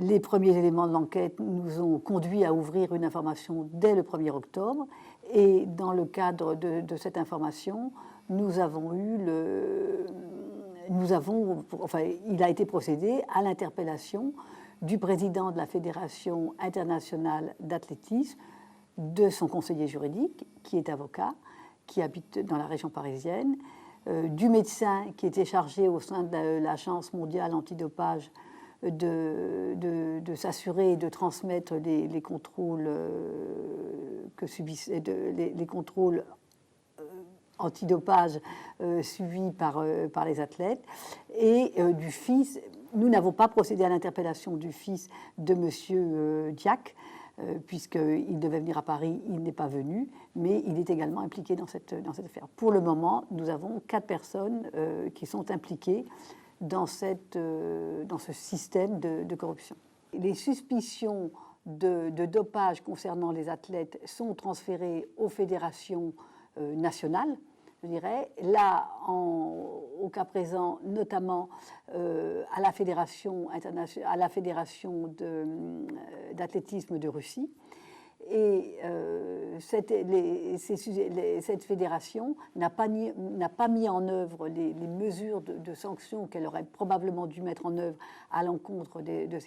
Les premiers éléments de l'enquête nous ont conduit à ouvrir une information dès le 1er octobre. Et dans le cadre de cette information, il a été procédé à l'interpellation du président de la Fédération internationale d'athlétisme, de son conseiller juridique, qui est avocat, qui habite dans la région parisienne, du médecin qui était chargé au sein de l'Agence mondiale antidopage de s'assurer et de transmettre les contrôles que subissaient les contrôles antidopage suivis par les athlètes, et du fils. Nous n'avons pas procédé à l'interpellation du fils de M. Diack, puisqu'il devait venir à Paris, il n'est pas venu, mais il est également impliqué dans cette affaire. Pour le moment, nous avons 4 personnes qui sont impliquées dans ce système de corruption. Les suspicions de dopage concernant les athlètes sont transférées aux fédérations nationales, je dirais. Là, au cas présent, notamment à la fédération d'athlétisme de Russie. Et cette fédération n'a pas mis en œuvre les mesures de sanctions qu'elle aurait probablement dû mettre en œuvre à l'encontre de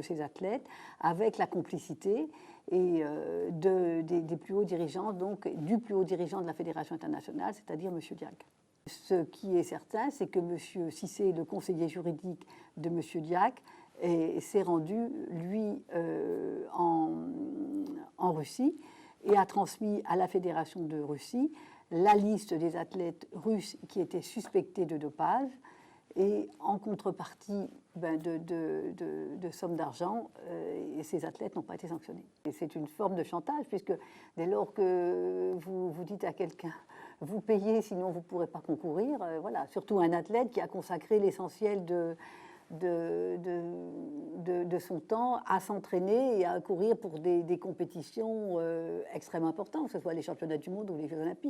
ces athlètes, avec la complicité et des plus hauts dirigeants, donc du plus haut dirigeant de la Fédération internationale, c'est-à-dire M. Diack. Ce qui est certain, c'est que M. Cissé, le conseiller juridique de M. Diack, s'est rendu, lui, en Russie, et a transmis à la Fédération de Russie la liste des athlètes russes qui étaient suspectés de dopage, et en contrepartie de sommes d'argent, ces athlètes n'ont pas été sanctionnés. Et c'est une forme de chantage, puisque dès lors que vous dites à quelqu'un « vous payez, sinon vous ne pourrez pas concourir », voilà, surtout un athlète qui a consacré l'essentiel de son temps à s'entraîner et à courir pour des compétitions extrêmement importantes, que ce soit les championnats du monde ou les Jeux olympiques.